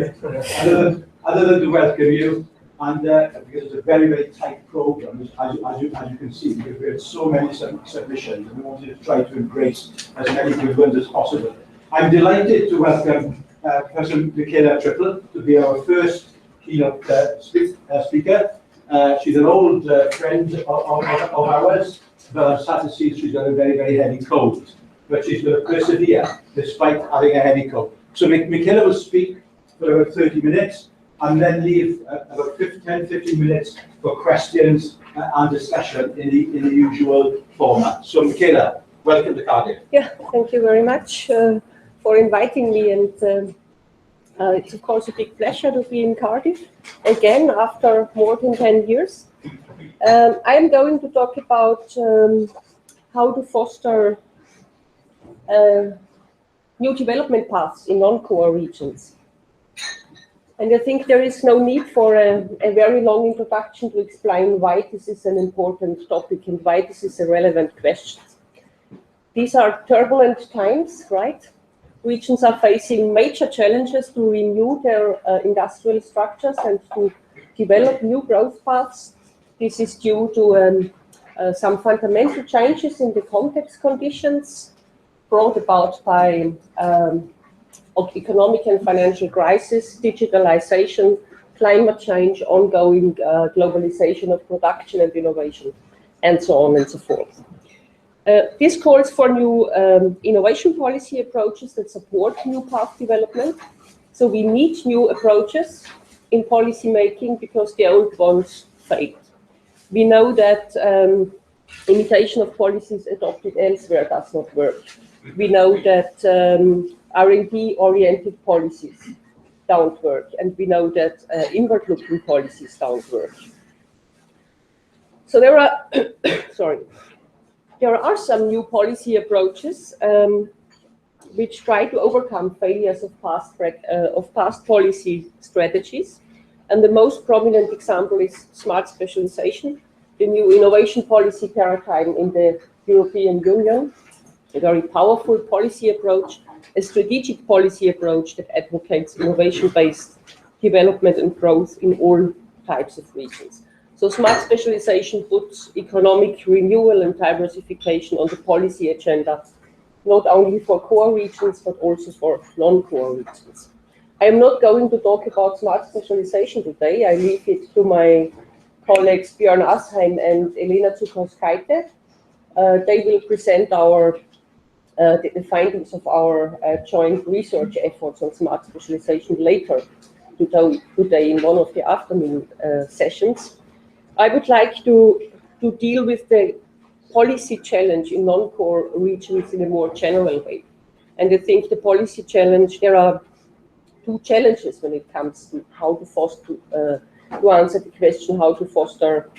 other than to welcome you, and because it's a very, very tight program, as you can see, because we had so many submissions, and we wanted to try to embrace as many good ones as possible. I'm delighted to welcome Professor Michaela Trippl to be our first keynote speaker. She's an old friend of ours, but I'm sad to see she's got a very, very heavy cold. But she's going to persevere despite having a heavy cold. So Michaela will speak for about 30 minutes and then leave about 10-15 minutes for questions and discussion in the usual format. So Michaela, welcome to Cardiff. Yeah, thank you very much for inviting me, and it's of course a big pleasure to be in Cardiff again after more than 10 years. I am going to talk about how to foster new development paths in non-core regions. And I think there is no need for a very long introduction to explain why this is an important topic and why this is a relevant question. These are turbulent times, right? Regions are facing major challenges to renew their industrial structures and to develop new growth paths. This is due to some fundamental changes in the context conditions brought about by economic and financial crisis, digitalization, climate change, ongoing globalization of production and innovation, and so on and so forth. This calls for new innovation policy approaches that support new path development. So we need new approaches in policy making because the old ones failed. We know that imitation of policies adopted elsewhere does not work. We know that R&D-oriented policies don't work, and we know that inward-looking policies don't work. So there are, there are some new policy approaches which try to overcome failures of past policy strategies. And the most prominent example is smart specialization, the new innovation policy paradigm in the European Union, a very powerful policy approach, a strategic policy approach that advocates innovation-based development and growth in all types of regions. So smart specialization puts economic renewal and diversification on the policy agenda, not only for core regions, but also for non-core regions. I am not going to talk about smart specialization today. I leave it to my colleagues Björn Asheim and Elena Zuckowskaite. They will present the findings of our joint research efforts on smart specialization later today in one of the afternoon sessions. I would like to deal with the policy challenge in non-core regions in a more general way. And I think the policy challenge, there are two challenges when it comes to how to foster, to answer the question how to foster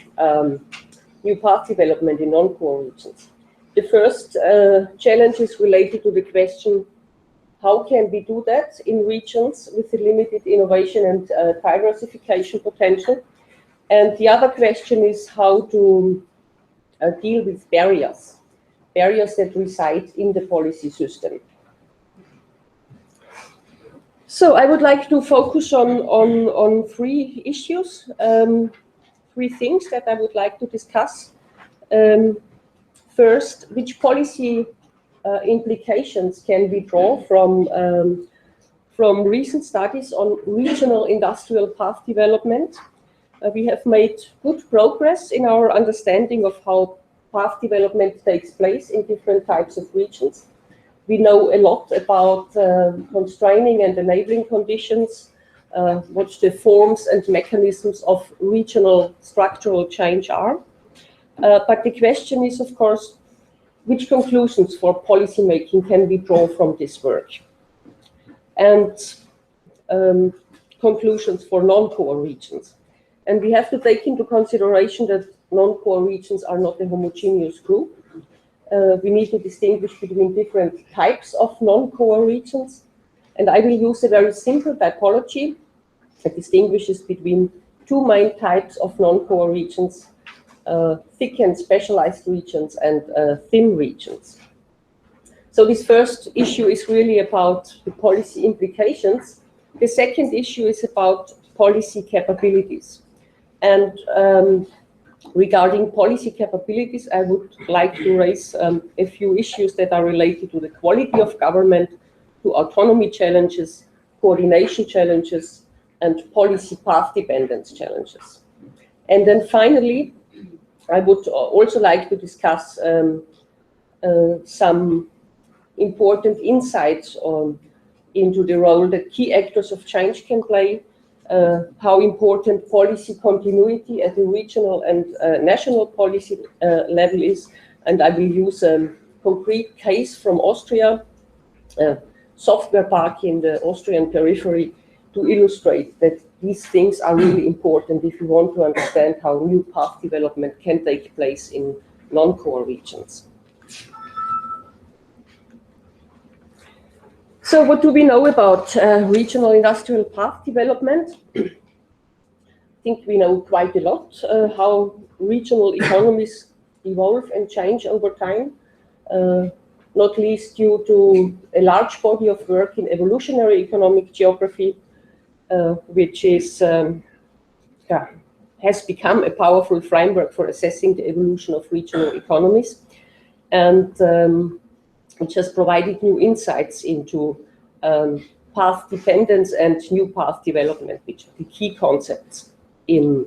new path development in non-core regions. The first challenge is related to the question, how can we do that in regions with a limited innovation and diversification potential? And the other question is how to deal with barriers that reside in the policy system. So I would like to focus on three issues, three things that I would like to discuss. First, which policy implications can we draw from recent studies on regional industrial path development? We have made good progress in our understanding of how path development takes place in different types of regions. We know a lot about constraining and enabling conditions, what the forms and mechanisms of regional structural change are. But the question is, of course, which conclusions for policymaking can we draw from this work? And conclusions for non-core regions. And we have to take into consideration that non-core regions are not a homogeneous group. We need to distinguish between different types of non-core regions. And I will use a very simple typology that distinguishes between two main types of non-core regions, thick and specialized regions and thin regions. So this first issue is really about the policy implications The second issue is about policy capabilities. And regarding policy capabilities, I would like to raise a few issues that are related to the quality of government, to autonomy challenges, coordination challenges, and policy path dependence challenges. And then finally, I would also like to discuss some important insights into the role that key actors of change can play, how important policy continuity at the regional and national policy level is. And I will use a concrete case from Austria, software park in the Austrian periphery, to illustrate that these things are really important if you want to understand how new path development can take place in non-core regions. So what do we know about regional industrial path development? I think we know quite a lot how regional economies evolve and change over time, not least due to a large body of work in evolutionary economic geography, which is, has become a powerful framework for assessing the evolution of regional economies, and which has provided new insights into path dependence and new path development, which are the key concepts in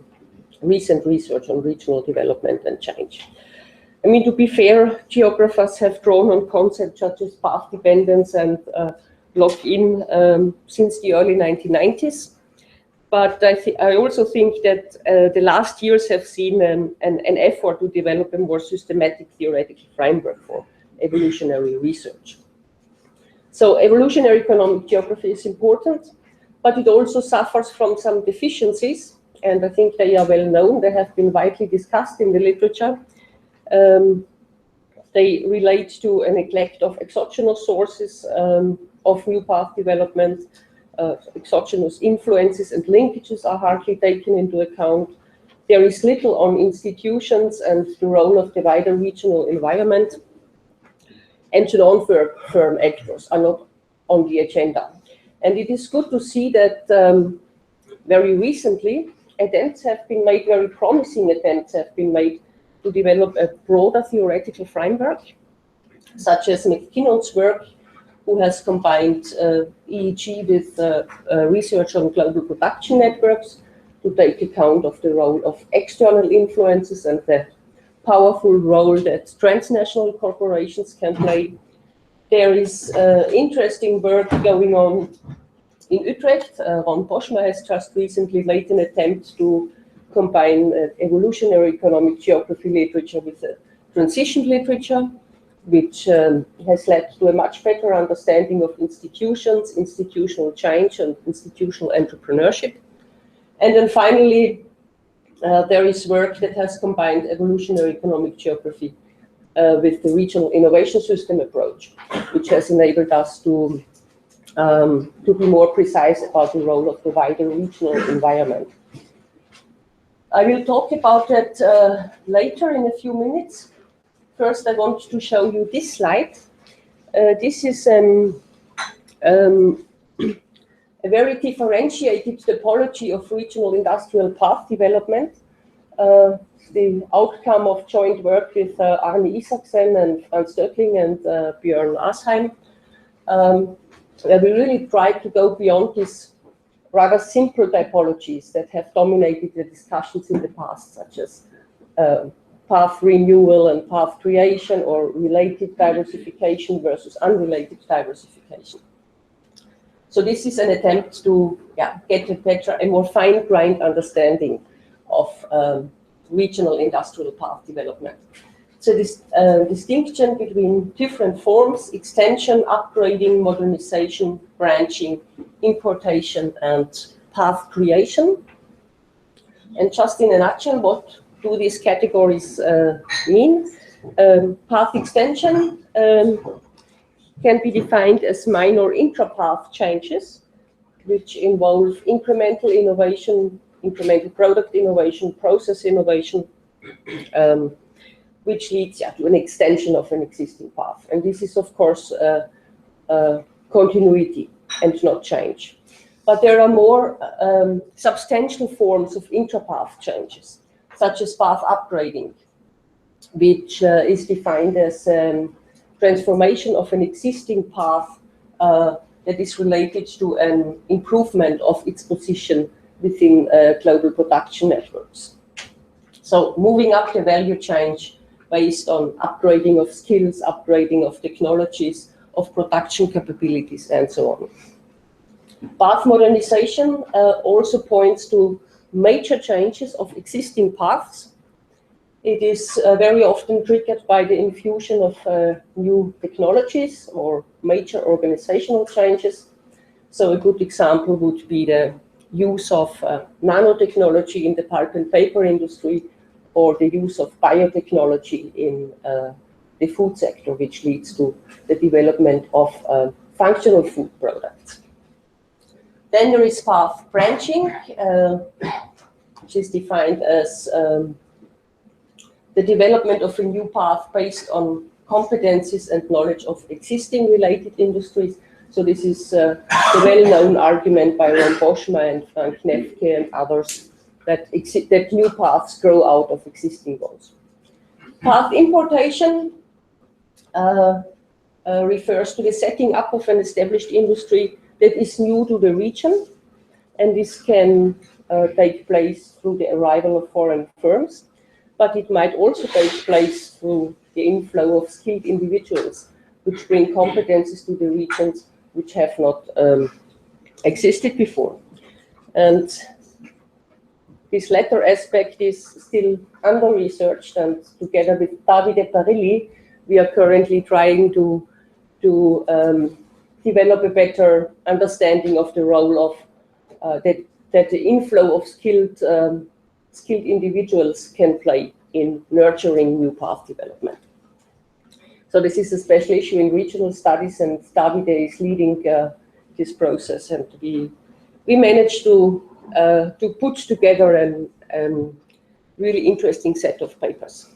recent research on regional development and change. I mean, to be fair, geographers have drawn on concepts such as path dependence and lock-in since the early 1990s. But I also think that the last years have seen an effort to develop a more systematic theoretical framework for evolutionary research. So evolutionary economic geography is important, but it also suffers from some deficiencies, and I think they are well known. They have been widely discussed in the literature. They relate to a neglect of exogenous sources of new path development. Exogenous influences and linkages are hardly taken into account. There is little on institutions and the role of the wider regional environment, and non-firm actors are not on the agenda. And it is good to see that very recently attempts have been made, very promising attempts have been made to develop a broader theoretical framework, such as McKinnon's work, who has combined EEG with research on global production networks to take account of the role of external influences and the powerful role that transnational corporations can play. There is interesting work going on in Utrecht. Ron Boschmer has just recently made an attempt to combine evolutionary economic geography literature with transition literature, which has led to a much better understanding of institutions, institutional change, and institutional entrepreneurship. And then finally, there is work that has combined evolutionary economic geography with the regional innovation system approach, which has enabled us to be more precise about the role of the wider regional environment. I will talk about that later in a few minutes. First, I want to show you this slide. This is a very differentiated topology of regional industrial path development. The outcome of joint work with Arne Isaksen and Franz Stöckling and Björn Asheim. We really tried to go beyond these rather simple typologies that have dominated the discussions in the past, such as path renewal and path creation, or related diversification versus unrelated diversification. So this is an attempt to get a better, a more fine-grained understanding of regional industrial path development. So this distinction between different forms: extension, upgrading, modernization, branching, importation, and path creation. And just in a nutshell, what do these categories mean? Path extension can be defined as minor intra-path changes, which involve incremental innovation, incremental product innovation, process innovation, which leads to an extension of an existing path. And this is, of course, continuity and not change. But there are more substantial forms of intra-path changes, such as path upgrading, which is defined as transformation of an existing path that is related to an improvement of its position within global production networks. So moving up the value chain based on upgrading of skills, upgrading of technologies, of production capabilities, and so on. Path modernization also points to major changes of existing paths. It is very often triggered by the infusion of new technologies or major organizational changes. So a good example would be the use of nanotechnology in the pulp and paper industry, or the use of biotechnology in the food sector, which leads to the development of functional food products. Then there is path branching, which is defined as the development of a new path based on competencies and knowledge of existing related industries. So this is the well-known argument by Ron Boschma and Frank Nefke and others that new paths grow out of existing ones. Path importation refers to the setting up of an established industry that is new to the region, and this can take place through the arrival of foreign firms, but it might also take place through the inflow of skilled individuals, which bring competences to the regions which have not existed before. And this latter aspect is still under-researched, and together with Davide Parilli, we are currently trying to develop a better understanding of the role of that the inflow of skilled individuals can play in nurturing new path development. So this is a special issue in regional studies, and Davide is leading this process, and we managed to put together a really interesting set of papers.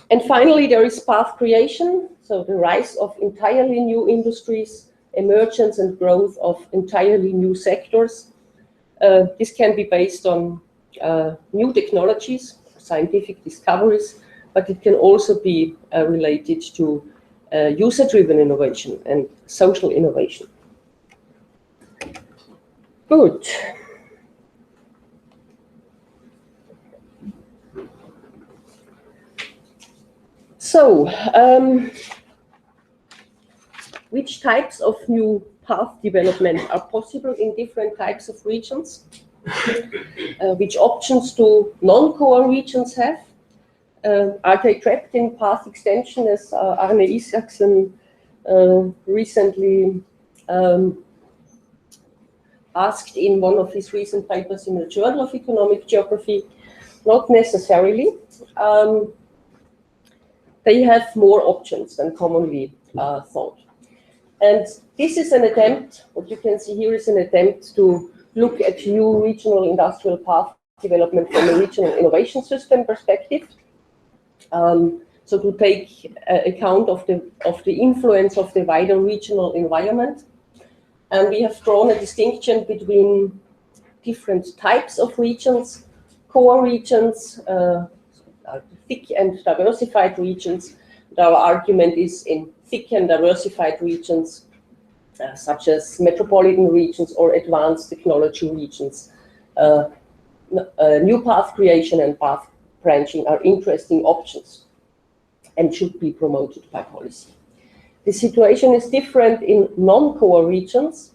And finally, there is path creation, so the rise of entirely new industries, emergence and growth of entirely new sectors. This can be based on new technologies, scientific discoveries, but it can also be related to user-driven innovation and social innovation. Good. So, which types of new path development are possible in different types of regions? Which options do non-core regions have? Are they trapped in path extension, as Arne Isaksen recently asked in one of his recent papers in the Journal of Economic Geography? Not necessarily. They have more options than commonly thought. And this is an attempt, what you can see here is an attempt to look at new regional industrial path development from a regional innovation system perspective. So to take account of the influence of the wider regional environment. And we have drawn a distinction between different types of regions, core regions, thick and diversified regions. And our argument is in thick and diversified regions, such as metropolitan regions or advanced technology regions. New path creation and path branching are interesting options and should be promoted by policy. The situation is different in non-core regions.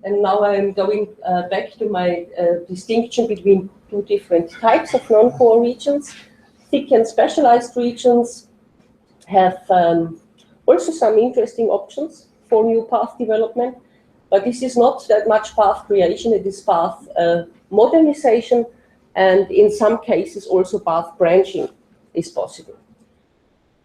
And now I'm going back to my distinction between two different types of non-core regions. Thick and specialized regions have also some interesting options for new path development, but this is not that much path creation, it is path modernization, and in some cases also path branching is possible.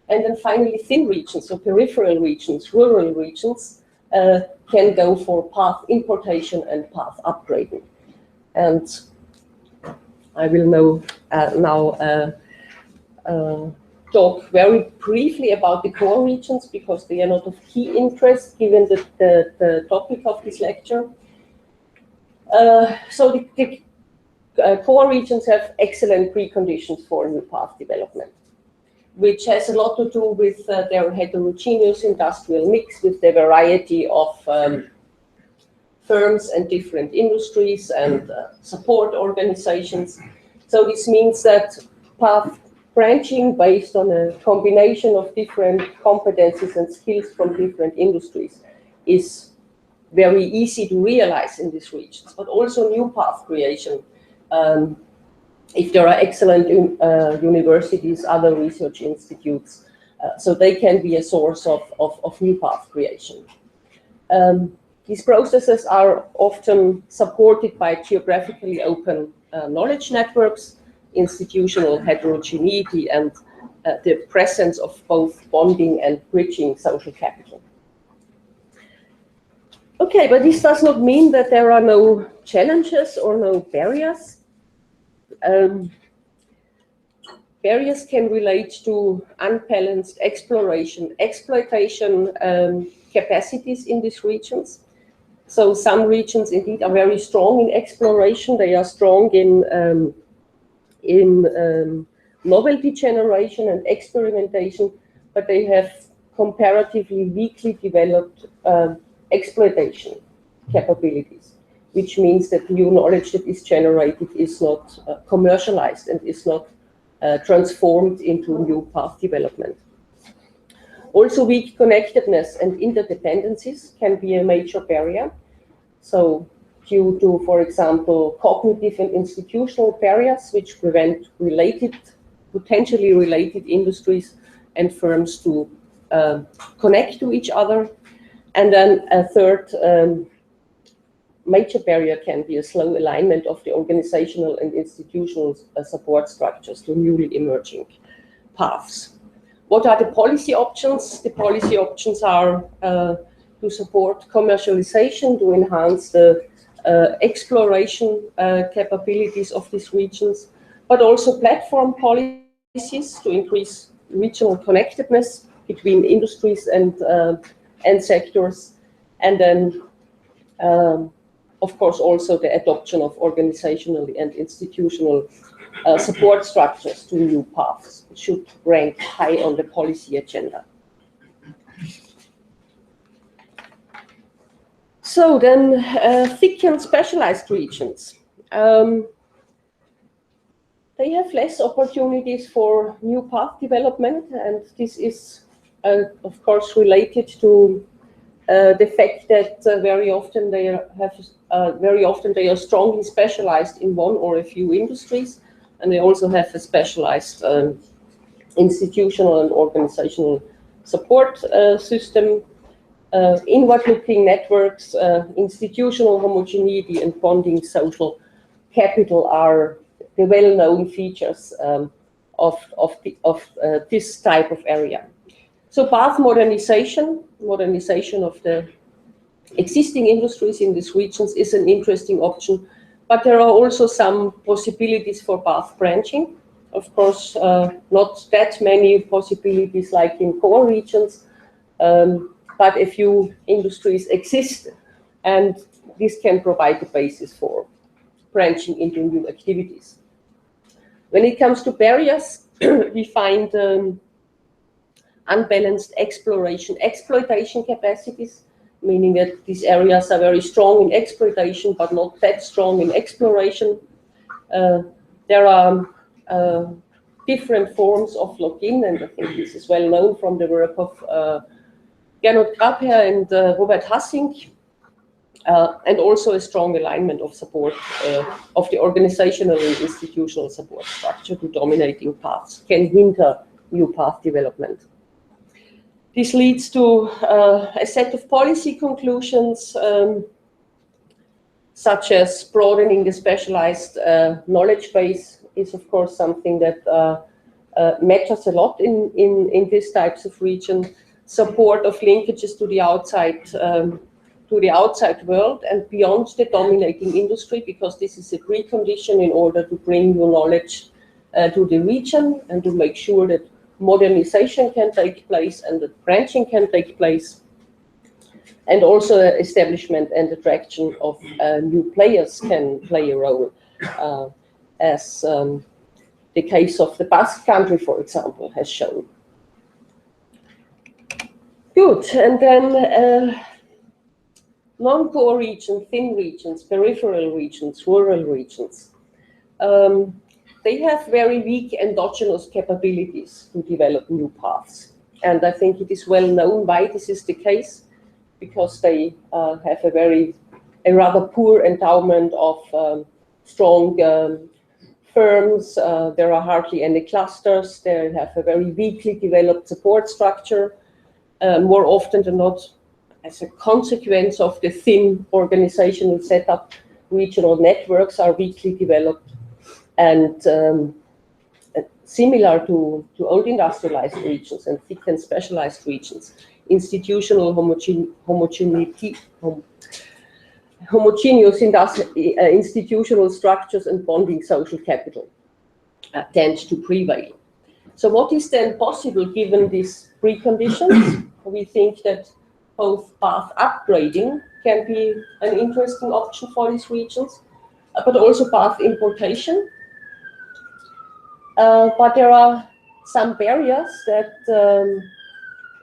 And then finally, thin regions, so peripheral regions, rural regions, can go for path importation and path upgrading. And I will now talk very briefly about the core regions because they are not of key interest given the topic of this lecture. So the core regions have excellent preconditions for new path development, which has a lot to do with their heterogeneous industrial mix, with the variety of firms and different industries and support organizations. So this means that path branching based on a combination of different competencies and skills from different industries is very easy to realize in these regions, but also new path creation. If there are excellent universities, other research institutes, so they can be a source of new path creation. These processes are often supported by geographically open knowledge networks, institutional heterogeneity, and the presence of both bonding and bridging social capital. Okay, but this does not mean that there are no challenges or no barriers. Barriers can relate to unbalanced exploitation capacities in these regions. So some regions indeed are very strong in exploration. They are strong in novelty generation and experimentation, but they have comparatively weakly developed exploitation capabilities, which means that new knowledge that is generated is not commercialized and is not transformed into new path development. Also, weak connectedness and interdependencies can be a major barrier. So due to, for example, cognitive and institutional barriers, which prevent potentially related industries and firms to connect to each other. And then a third major barrier can be a slow alignment of the organizational and institutional support structures to newly emerging paths. What are the policy options? The policy options are to support commercialization, to enhance the exploration capabilities of these regions, but also platform policies to increase regional connectedness between industries and sectors, and then of course also the adoption of organizational and institutional support structures to new paths should rank high on the policy agenda. So then thick and specialized regions. They have less opportunities for new path development, and this is of course related to the fact that very often they are strongly specialized in one or a few industries, and they also have a specialized institutional and organizational support system. Inward-looking networks, institutional homogeneity, and bonding social capital are the well-known features of this type of area. So path modernization of the existing industries in these regions is an interesting option, but there are also some possibilities for path branching. Of course, not that many possibilities like in core regions, but a few industries exist, and this can provide the basis for branching into new activities. When it comes to barriers, we find unbalanced exploitation capacities, meaning that these areas are very strong in exploitation, but not that strong in exploration. There are different forms of lock-in, and I think this is well known from the work of Gernot Grabherr and Robert Hassink, and also a strong alignment of support of the organizational and institutional support structure to dominating paths can hinder new path development. This leads to a set of policy conclusions, such as broadening the specialized knowledge base is, of course, something that matters a lot in these types of regions. Support of linkages to the outside world and beyond the dominating industry, because this is a precondition in order to bring new knowledge to the region and to make sure that modernization can take place and that branching can take place. And also establishment and attraction of new players can play a role, as the case of the Basque Country, for example, has shown. Good, and then non-core regions, thin regions, peripheral regions, rural regions. They have very weak endogenous capabilities to develop new paths. And I think it is well known why this is the case, because they have a rather poor endowment of strong firms. There are hardly any clusters. They have a very weakly developed support structure. More often than not, as a consequence of the thin organizational setup, regional networks are weakly developed. And similar to old industrialized regions and thick and specialized regions, institutional homogeneous institutional structures and bonding social capital tend to prevail. So what is then possible given these preconditions? We think that both path upgrading can be an interesting option for these regions, but also path importation. But there are some barriers that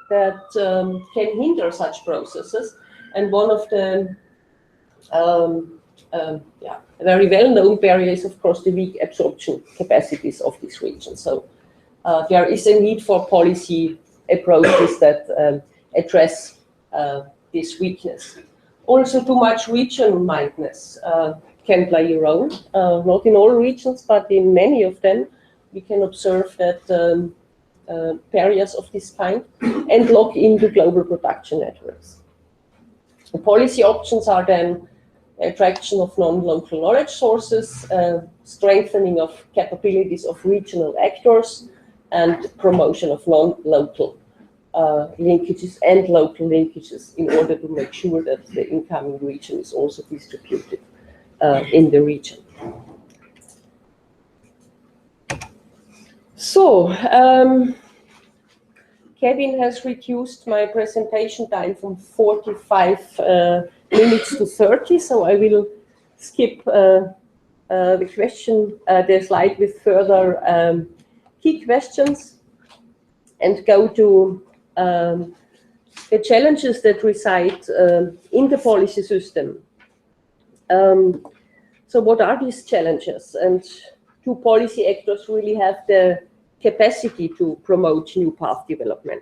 can hinder such processes, and one of the very well-known barriers, of course, the weak absorption capacities of these regions. So there is a need for policy approaches that address this weakness. Also, too much region-mindedness can play a role, not in all regions, but in many of them. We can observe that barriers of this kind and lock into global production networks. The policy options are then attraction of non-local knowledge sources, strengthening of capabilities of regional actors, and promotion of non-local linkages and local linkages in order to make sure that the incoming region is also distributed in the region. So, Kevin has reduced my presentation time from 45 minutes to 30, so I will skip the slide with further key questions and go to the challenges that reside in the policy system. So what are these challenges, and do policy actors really have the capacity to promote new path development?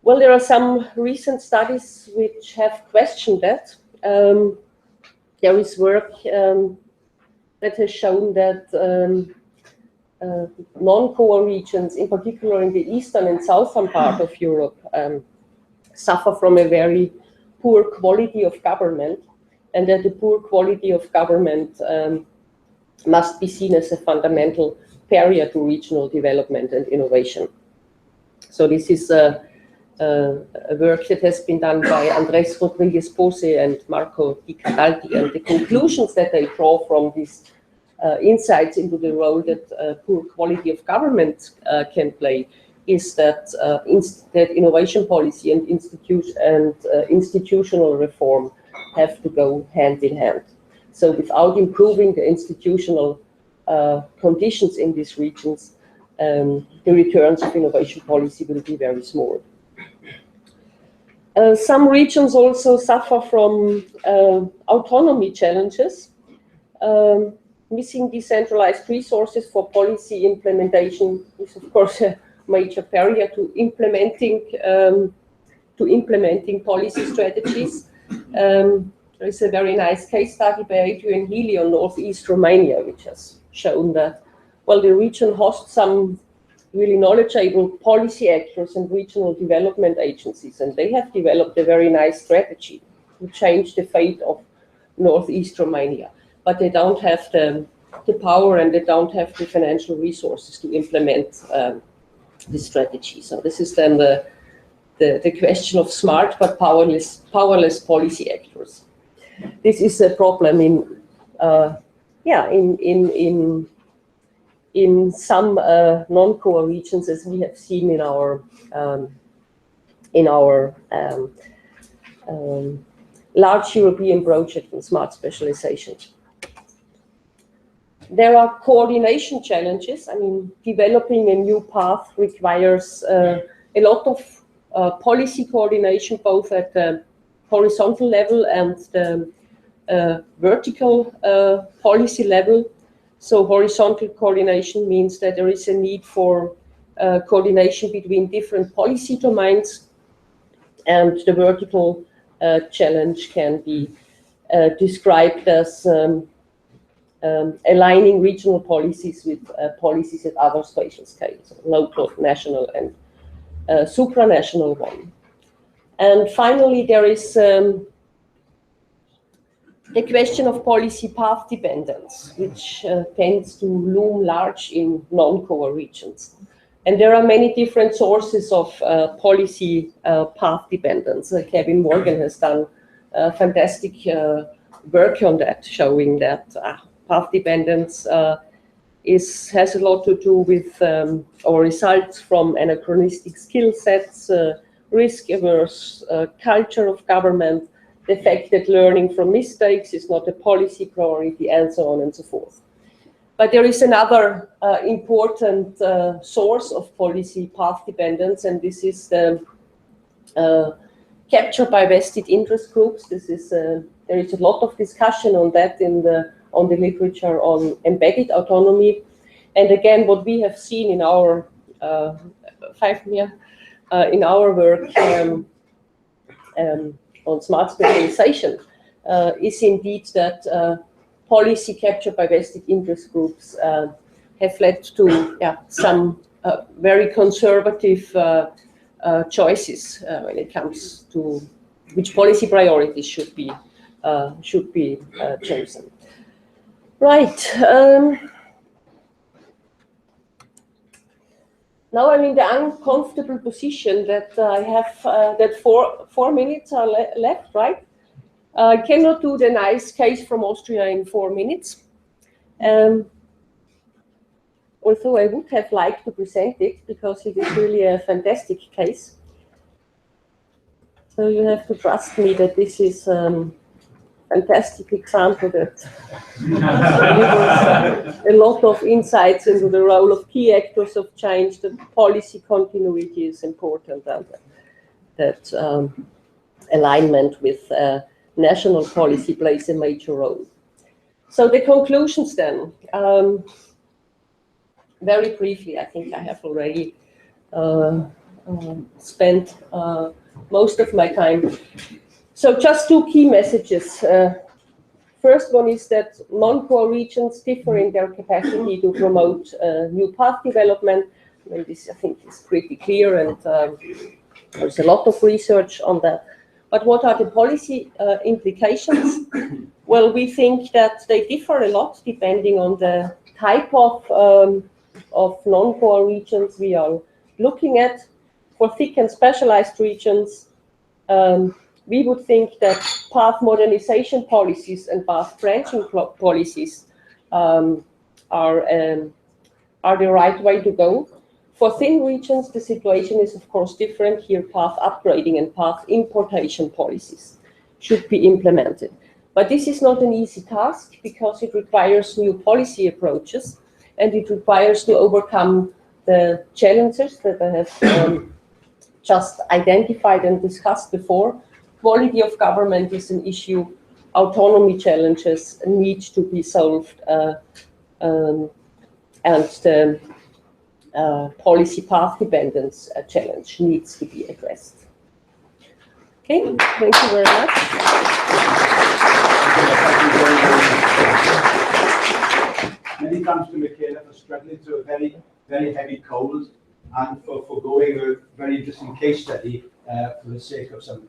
Well, there are some recent studies which have questioned that. There is work that has shown that non-core regions, in particular in the eastern and southern part of Europe, suffer from a very poor quality of government, and that the poor quality of government must be seen as a fundamental barrier to regional development and innovation. So this is a work that has been done by Andrés Rodríguez Pose and Marco Di Cataldi, and the conclusions that they draw from these insights into the role that poor quality of government can play is that that innovation policy and institutional reform have to go hand in hand. So without improving the institutional conditions in these regions, the returns of innovation policy will be very small. Some regions also suffer from autonomy challenges. Missing decentralized resources for policy implementation is, of course, a major barrier to implementing policy strategies. There is a very nice case study by Adrian Healy on northeast Romania, which has shown that, well, the region hosts some really knowledgeable policy actors and regional development agencies, and they have developed a very nice strategy to change the fate of northeast Romania. But they don't have the power, and they don't have the financial resources to implement the strategy. So this is then the question of smart but powerless policy actors. This is a problem in some non-core regions, as we have seen in our large European project in smart specialization. There are coordination challenges. I mean, developing a new path requires a lot of policy coordination, both at the horizontal level and the vertical policy level. So horizontal coordination means that there is a need for coordination between different policy domains, and the vertical challenge can be described as aligning regional policies with policies at other spatial scales, local, national, and supranational one. And finally, there is the question of policy path dependence, which tends to loom large in non-core regions. And there are many different sources of policy path dependence. Kevin Morgan has done fantastic work on that, showing that path dependence has a lot to do with or results from anachronistic skill sets, risk-averse culture of government, the fact that learning from mistakes is not a policy priority, and so on and so forth. But there is another important source of policy path dependence, and this is the capture by vested interest groups. This is there is a lot of discussion on that on the literature on embedded autonomy. And again, what we have seen in our in our work on smart specialization is indeed that policy capture by vested interest groups have led to some very conservative choices when it comes to which policy priorities should be chosen. Right. Now I'm in the uncomfortable position that I have that 4 minutes are left, right? I cannot do the nice case from Austria in 4 minutes. Although I would have liked to present it because it is really a fantastic case. So you have to trust me that this is fantastic example that delivers a lot of insights into the role of key actors of change. The policy continuity is important, and that alignment with national policy plays a major role. So the conclusions then, very briefly, I think I have already spent most of my time. So just 2 key messages. First one is that non-core regions differ in their capacity to promote new path development. And this, I think, is pretty clear, and there's a lot of research on that. But what are the policy implications? Well, we think that they differ a lot depending on the type of non-core regions we are looking at. For thick and specialized regions, we would think that path modernization policies and path branching policies are the right way to go. For thin regions, the situation is of course different. Here, path upgrading and path importation policies should be implemented. But this is not an easy task because it requires new policy approaches, and it requires to overcome the challenges that I have just identified and discussed before. Quality of government is an issue. Autonomy challenges need to be solved, and the policy path dependence challenge needs to be addressed. Okay, thank you very much. Many thanks to Michaela for struggling through a very, very heavy cold, and for going a very interesting case study for the sake of some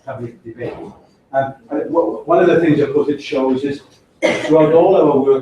public debate. One of the things, of course, it shows is throughout all our work